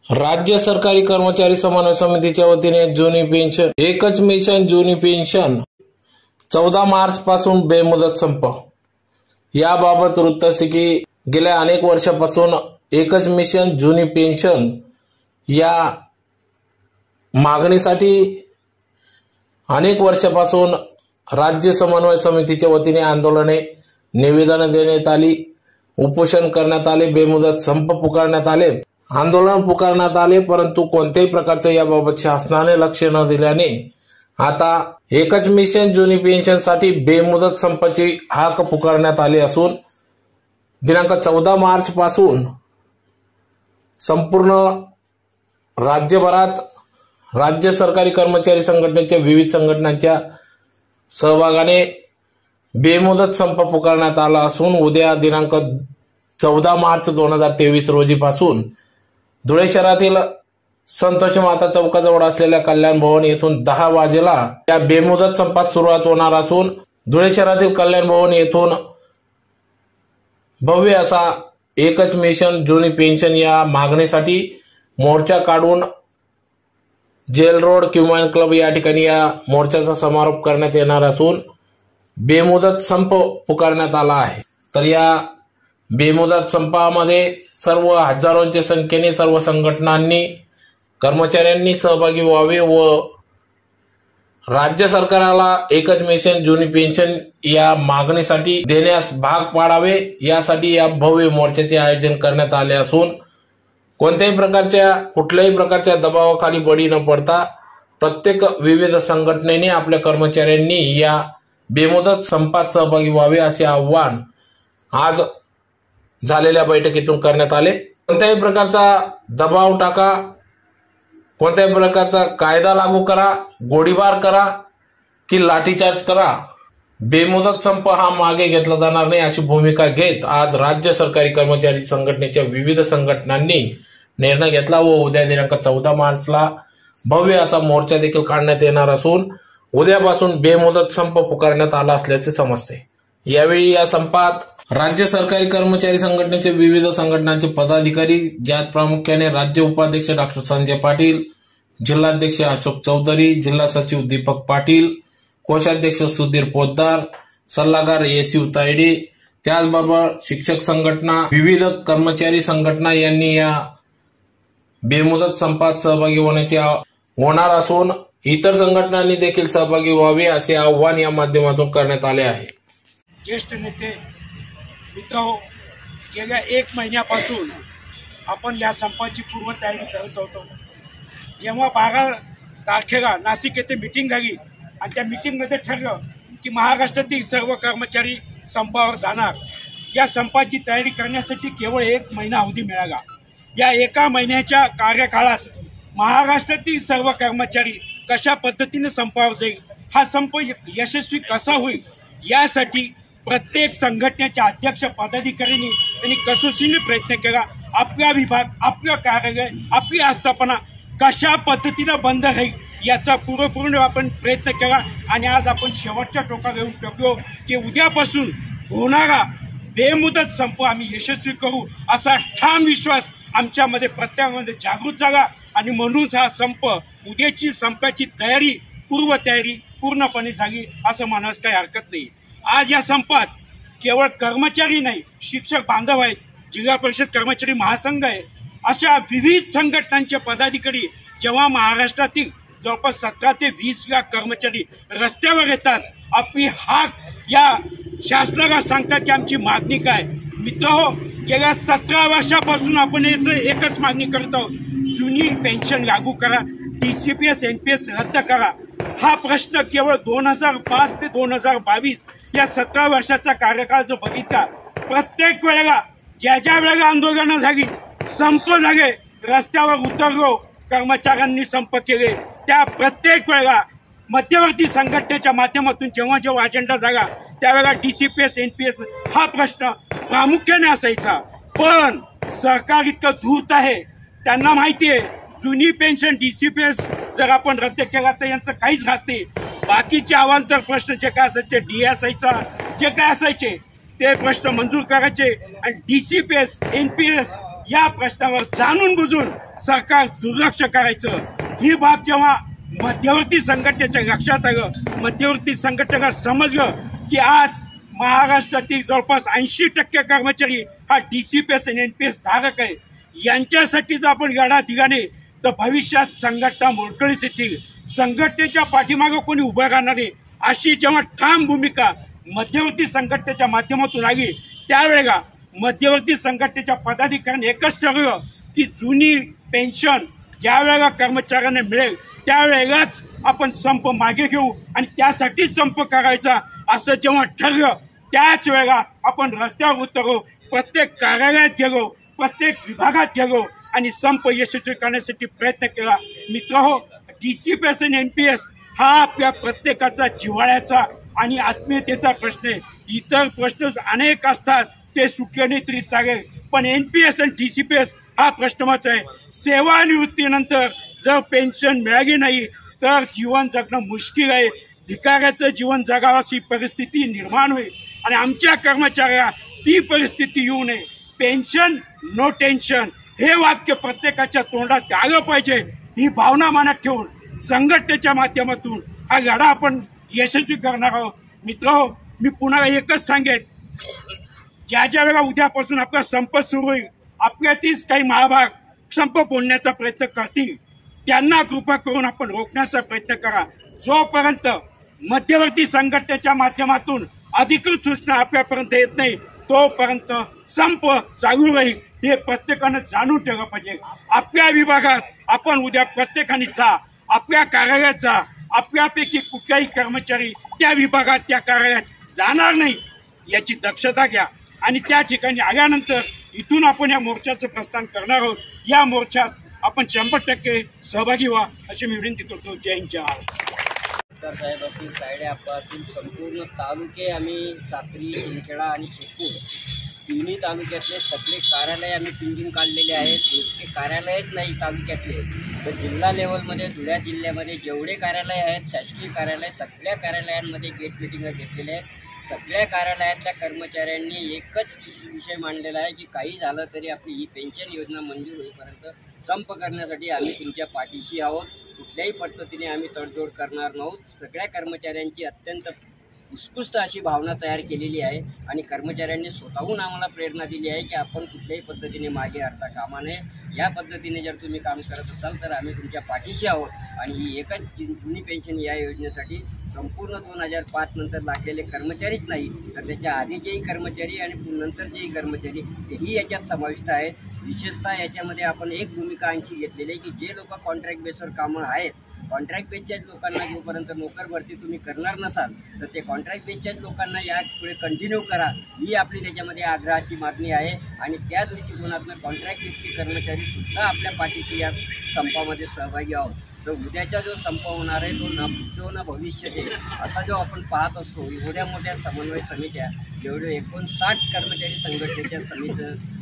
राज्य सरकारी कर्मचारी समन्वय समितीच्या वतीने जुनी पेन्शन एकच मिशन जुनी पेन्शन 14 मार्च पासून बेमुदत संप। याबाबत वृत्त असे की गेल्या अनेक वर्षापासून एकच मिशन जुनी पेन्शन या मागणीसाठी अनेक वर्षापासून राज्य समन्वय समितीच्या वतीने आंदोलने निवेदन देण्यात आली, उपोषण करण्यात आले, बेमुदत संप पुकारण्यात आले, आंदोलन पुकारण्यात आले, परंतु कोणत्याही प्रकारचे याबाबत शासनाने लक्ष न दिल्याने आता एकच मिशन जुनी पेन्शन साठी बेमुदत संपाची हाक पुकारण्यात आली असून दिनांक 14 मार्च पासून संपूर्ण राज्यभरात राज्य सरकारी कर्मचारी संघटनेच्या विविध संघटनांच्या सहभागाने बेमुदत संप पुकारण्यात आला असून उद्या दिनांक 14 मार्च 2023 रोजीपासून धुळे शहरातील संतोष माता चौकाजवळ असलेल्या कल्याण भवन येथून 10 वाजेला या बेमुदत संपास सुरुवात होणार असून धुळे शहरातील कल्याण भवन येथून भव्य असा एकच मिशन जुनी पेन्शन या मागणीसाठी मोर्चा काढून जेल रोड क्युमॅन क्लब या ठिकाणी या मोर्चाचा समारोप करण्यात येणार असून बेमुदत संप पुकारण्यात आला आहे। तर या बेमुदत संपामध्ये सर्व हजारोंच्या संख्येने सर्व संघटनांनी कर्मचाऱ्यांनी सहभागी व्हावे व राज्य सरकारला एकच मिशन जुनी पेन्शन या मागणीसाठी देण्यास भाग पाडावे यासाठी या भव्य मोर्चाचे आयोजन करण्यात आले असून कुठल्याही प्रकारच्या दबावाखाली बळी न पडता प्रत्येक विविध संघटनेने आपल्या कर्मचाऱ्यांनी या बेमुदत संपात सहभागी व्हावे असे आवाहन आज झालेल्या बैठकीतून करण्यात आले। कोणत्याही प्रकारचा दबाव टाका, कोणत्याही प्रकारचा कायदा लागू करा, गोळीबार करा की लाठीचार्ज करा, बेमुदत संप हा मागे घेतला जाणार नाही अशी भूमिका घेत आज राज्य सरकारी कर्मचारी संघटनेच्या विविध संघटनांनी निर्णय घेतला व उद्या दिनांक 14 मार्चला भव्य असा मोर्चा देखील काढण्यात येणार असून उद्यापासून बेमुदत संप पुकारण्यात आला असल्याचे समजते। यावेळी या संपात राज्य सरकारी कर्मचारी संघटनेचे विविध संघटनांचे पदाधिकारी ज्यात प्रामुख्याने राज्य उपाध्यक्ष डॉक्टर संजय पाटील, जिल्हाध्यक्ष अशोक चौधरी, जिल्हा सचिव दीपक पाटील, कोषाध्यक्ष सुधीर पोद्दार, सल्लागार एसी तायडे, त्याचबरोबर शिक्षक संघटना, विविध कर्मचारी संघटना यांनी या बेमुदत संपात सहभागी होणार असून इतर संघटनांनी देखील सहभागी व्हावे असे आवाहन या माध्यमातून करण्यात आले आहे। ज्येष्ठ नेते मित्रहो, गेल्या 1 महिन्यापासून आपण या संपाची पूर्वतयारी करत होतो। जेव्हा 12 तारखेला नाशिक येथे मीटिंग झाली आणि त्या मीटिंगमध्ये ठरलं की महाराष्ट्रातील सर्व कर्मचारी संपावर जाणार, या संपाची तयारी करण्यासाठी केवळ 1 महिना अवधी मिळाला। या 1 महिन्याच्या कार्यकाळात महाराष्ट्रातील सर्व कर्मचारी कशा पद्धतीने संपावर जाईल, हा संप यशस्वी कसा होईल यासाठी प्रत्येक संघटनेच्या अध्यक्ष पदाधिकाऱ्यांनी त्यांनी कसोशीने प्रयत्न केला। आपला विभाग, आपलं कार्यालय, आपली आस्थापना कशा पद्धतीने बंद राहील याचा पूर्ण आपण प्रयत्न केला आणि आज आपण शेवटच्या टोकाला येऊन टोकलो की उद्यापासून होणारा बेमुदत संप आम्ही यशस्वी करू असा ठाम विश्वास आमच्यामध्ये प्रत्येकामध्ये जागृत झाला आणि म्हणूनच हा संप उद्याची संपाची पूर्वतयारी पूर्णपणे झाली असं म्हणायला काही हरकत नाही। आज या संपात केवळ कर्मचारी नाही, शिक्षक बांधव आहेत, जिल्हा परिषद कर्मचारी महासंघ आहे, अशा विविध संघटनांचे पदाधिकारी जेव्हा महाराष्ट्रातील जवळपास 17 ते 20 लाख कर्मचारी रस्त्यावर येतात, आपली हाक या शासनाला सांगतात की आमची मागणी काय। मित्रहो, गेल्या 17 वर्षापासून आपण एकच मागणी करत आहोत, जुनी पेन्शन लागू करा, DCPS NPS रद्द करा। हा प्रश्न केवळ 2005 ते 2022 या 17 वर्षाचा कार्यकाळ जो बघितला, प्रत्येक वेळेला ज्या वेळेला आंदोलनं झाली, संप झाले, रस्त्यावर उतरलो, कर्मचाऱ्यांनी संप केले, त्या प्रत्येक वेळेला मध्यवर्ती संघटनेच्या माध्यमातून जेव्हा अजेंडा झाला त्यावेळेला DCPS NPS हा प्रश्न प्रामुख्याने असायचा। पण सरकार इतकं धूर्त आहे, त्यांना माहिती आहे जुनी पेन्शन DCPS जर आपण रद्द केला तर यांचं काहीच राहत नाही। बाकीचे अवांतर प्रश्न जे काय असायचे, DSIचा जे काय असायचे ते प्रश्न मंजूर करायचे आणि DCPS NPS या प्रश्नावर जाणून बुजून सरकार दुर्लक्ष करायचं, ही बाब जेव्हा मध्यवर्ती संघटनेच्या लक्षात आलं, मध्यवर्ती संघटनेला समजलं की आज महाराष्ट्रातील जवळपास 80% कर्मचारी हा DCPS आणि NPS धारक आहे, यांच्यासाठी जर आपण लढा दिला नाही तर भविष्यात संघटना मोडकळीस येतील, संघटनेच्या पाठीमागे कोणी उभं राहणार नाही, अशी जेव्हा ठाम भूमिका मध्यवर्ती संघटनेच्या माध्यमातून आली त्यावेळेला मध्यवर्ती संघटनेच्या पदाधिकाऱ्यांनी एकच ठरवलं की जुनी पेन्शन ज्या वेळेला कर्मचाऱ्यांना मिळेल त्यावेळेलाच आपण संप मागे घेऊ आणि त्यासाठीच संप करायचा असं जेव्हा ठरलं त्याच वेळेला आपण रस्त्यावर उतरलो, प्रत्येक कार्यालयात गेलो, प्रत्येक विभागात गेलो आणि संप यशस्वी करण्यासाठी प्रयत्न केला. मित्रहो, DCPS आणि NPS हा आपल्या प्रत्येकाचा जिव्हाळ्याचा आणि आत्मीयतेचा प्रश्न आहे. इतर प्रश्न अनेक असतात ते सुटले नाही तरी चालेल, पण NPS आणि DCPS हा प्रश्नच आहे. सेवानिवृत्तीनंतर जर पेन्शन मिळाली नाही तर जीवन जगणं मुश्किल आहे, भिकाऱ्याचं जीवन जगावं अशी परिस्थिती निर्माण होईल आणि आमच्या कर्मचाऱ्याला ती परिस्थिती येऊ नये. पेन्शन नो टेन्शन हे वाक्य प्रत्येकाच्या तोंडात आलं पाहिजे. ही भावना मनात ठेवून संघटनेच्या माध्यमातून हा लढा आपण यशस्वी करणार आहोत. मित्रहो, मी पुन्हा एकच सांगेन, ज्या वेळेला उद्यापासून आपला संप सुरू होईल, आपल्यातीलच काही महाभाग संप बोलण्याचा प्रयत्न करतील, त्यांना कृपा करून आपण रोखण्याचा प्रयत्न करा. जोपर्यंत मध्यवर्ती संघटनेच्या माध्यमातून अधिकृत सूचना आपल्यापर्यंत येत नाही तोपर्यंत संप चालू राहील, हे प्रत्येकानं जाणून ठेवलं पाहिजे. आपल्या विभागात आपण उद्या प्रत्येकाने जा, आपल्या कार्यालयात जा, आपल्यापैकी कुठलाही कर्मचारी त्या विभागात त्या कार्यालयात जाणार नाही याची दक्षता घ्या आणि त्या ठिकाणी आल्यानंतर इथून आपण या मोर्चाचं प्रस्थान करणार आहोत. या मोर्चात आपण 100% सहभागी व्हा अशी मी विनंती करतो. जय हिंद, जय महाराष्ट्र. साहेब असतील, तायडे आप्पा असतील, संपूर्ण तालुके आम्ही साक्री, शिंदखेडा आणि शिरपूर तिन्ही तालुक्यातले सगळे कार्यालय आम्ही पिंजून काढलेले आहेत. इतके कार्यालयच नाही तालुक्यातले तर जिल्हा लेवलमध्ये धुळ्या जिल्ह्यामध्ये जेवढे कार्यालय आहेत शासकीय कार्यालय सगळ्या कार्यालयांमध्ये गेट मिटिंग घेतलेले आहेत. सगळ्या कार्यालयातल्या कर्मचाऱ्यांनी एकच विषय मांडलेला आहे की काही झालं तरी आपली ही पेन्शन योजना मंजूर होईपर्यंत संप करण्यासाठी आम्ही तुमच्या पाठीशी आहोत. कुठल्याही पद्धतीने आम्ही तडजोड करणार नाहोत. सगळ्या कर्मचाऱ्यांची अत्यंत उत्कृष्ट अशी भावना तयार केलेली आहे आणि कर्मचाऱ्यांनी स्वतःहून आम्हाला प्रेरणा दिली आहे की आपण कुठल्याही पद्धतीने मागे हरता कामा नये. या पद्धतीने जर तुम्ही काम करत असाल तर आम्ही तुमच्या पाठीशी आहोत आणि ही एकच जुनी पेन्शन या योजनेसाठी संपूर्ण 2005 नंतर लागलेले कर्मचारीच नाही तर त्याच्या आधीचेही कर्मचारी आणि नंतरचेही कर्मचारी हेही याच्यात समाविष्ट आहेत. विशेषतः याच्यामध्ये आपण एक भूमिका आणखी घेतलेली आहे की जे लोक कॉन्ट्रॅक्ट बेसवर कामं आहेत, कॉन्ट्रॅक्ट बेसच्याच लोकांना जोपर्यंत नोकर भरती तुम्ही करणार नसाल तर ते कॉन्ट्रॅक्ट बेसच्याच लोकांना या पुढे कंटिन्यू करा ही आपली त्याच्यामध्ये आग्रहाची मागणी आहे आणि त्या दृष्टिकोनातून कॉन्ट्रॅक्ट बेसचे कर्मचारी सुद्धा आपल्या पाठीशी या संपामध्ये सहभागी आहोत. जो उद्याचा जो संप होणार आहे तो न भविष्य दे असा जो आपण पाहत असतो. एवढ्या मोठ्या समन्वय समित्या जेवढे 59 कर्मचारी संघटनेच्या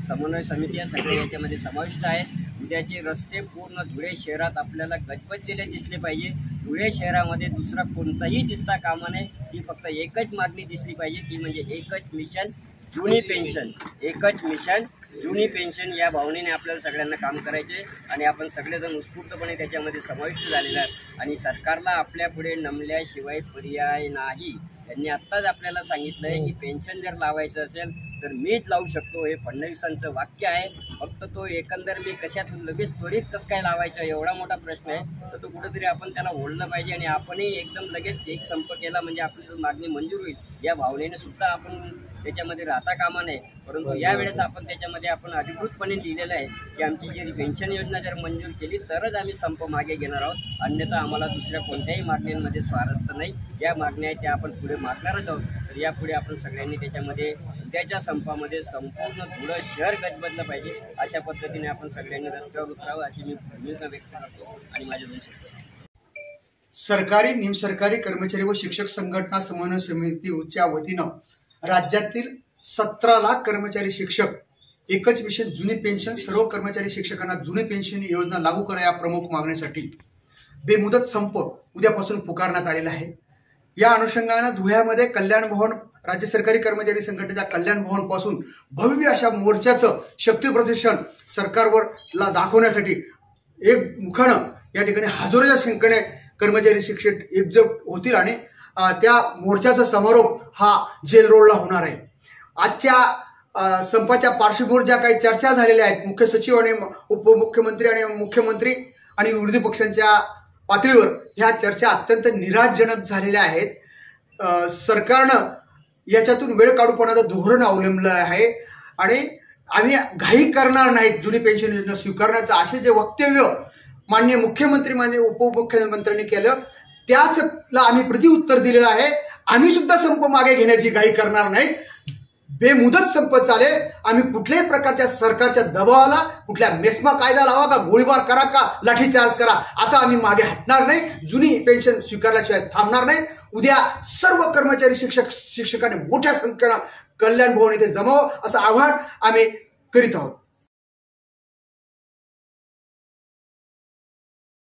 समन्वय समित्या सगळे याच्यामध्ये समाविष्ट आहेत. उद्याचे रस्ते पूर्ण धुळे शहरात आपल्याला गजबजलेले दिसले पाहिजे. धुळे शहरामध्ये दुसरा कोणताही दिसता कामा नये. ही फक्त एकच मागणी दिसली पाहिजे ती म्हणजे एकच मिशन जुनी पेन्शन, एकच मिशन जुनी पेन्शन या भावनेने आपल्याला सगळ्यांना काम करायचे आणि आपण सगळेजण उत्स्फूर्तपणे त्याच्यामध्ये समाविष्ट झालेले आहेत आणि सरकारला आपल्या पुढे नमल्याशिवाय पर्याय नाही. त्यांनी आत्ताच आपल्याला सांगितलं आहे की पेन्शन जर लावायचं असेल तर मीच लावू शकतो, हे फडणवीसांचं वाक्य आहे. फक्त तो एकंदर मी कशात लगेच त्वरित कसं काय लावायचं एवढा मोठा प्रश्न आहे तर तो कुठंतरी आपण त्याला ओढलं पाहिजे आणि आपणही एकदम लगेच एक संप केला म्हणजे आपली मागणी मंजूर होईल या भावनेने सुद्धा आपण त्याच्यामध्ये राहता कामा नये. परंतु यावेळेस आपण त्याच्यामध्ये आपण अधिकृतपणे लिहिलेलं आहे की आमची जी पेन्शन योजना जर मंजूर केली तरच आम्ही संप मागे घेणार आहोत, अन्यथा आम्हाला दुसऱ्या कोणत्याही मागण्यांमध्ये स्वारस्य नाही. ज्या मागण्या आहेत त्या आपण पुढे मागणारच आहोत. तर यापुढे आपण सगळ्यांनी त्याच्यामध्ये उद्याच्या संपामध्ये संपूर्ण धुळं शहर गजबजलं पाहिजे अशा पद्धतीने आपण सगळ्यांनी रस्त्यावर उतरावं अशी मी भूमिका व्यक्त करतो आणि माझे 2 शब्द. सरकारी निमसरकारी कर्मचारी व शिक्षक संघटना समन्वय समितीच्या वतीनं राज्यातील 17 लाख कर्मचारी शिक्षक एकच मिशन जुनी पेन्शन सर्व कर्मचारी शिक्षकांना जुनी पेन्शन योजना लागू करा या प्रमुख मागणीसाठी बेमुदत संप उद्यापासून पुकारण्यात आलेला आहे. या अनुषंगाने धुळ्यामध्ये कल्याण भवन राज्य सरकारी कर्मचारी संघटनेच्या कल्याण भवन पासून भव्य अशा मोर्चाचं शक्ती प्रदर्शन सरकारवर दाखवण्यासाठी एक मुखानं या ठिकाणी हजारोच्या संख्येने कर्मचारी शिक्षक एकजूट होतील आणि त्या मोर्चाचा समारोप हा जेल रोडला होणार आहे। आजच्या संपाच्या पार्श्वभूमीवर ज्या काही चर्चा झालेल्या आहेत मुख्य सचिव आणि उपमुख्यमंत्री आणि मुख्यमंत्री आणि विरोधी पक्षांच्या पातळीवर ह्या चर्चा अत्यंत निराशजनक झालेल्या आहेत। सरकारनं याच्यातून वेळ काढूपणाचं धोरण अवलंबलं आहे आणि आम्ही घाई करणार नाहीत जुनी पेन्शन योजना स्वीकारण्याचं असे जे वक्तव्य माननीय मुख्यमंत्री माननीय उपमुख्यमंत्र्यांनी केलं त्याचला आम्ही प्रत्युत्तर दिलेलं आहे। आम्ही सुद्धा संप मागे घेण्याची घाई करणार नाही, बेमुदत संप चालेल। आम्ही कुठल्याही प्रकारच्या सरकारच्या दबावाला कुठल्या मेस्मा कायदा लावा का गोळीबार करा का लाठीचार्ज करा आता आम्ही मागे हटणार नाही, जुनी पेन्शन स्वीकारल्याशिवाय थांबणार नाही। उद्या सर्व कर्मचारी शिक्षकांनी मोठ्या संख्येनं कल्याण भवन येथे जमावं असं आवाहन आम्ही करीत आहोत।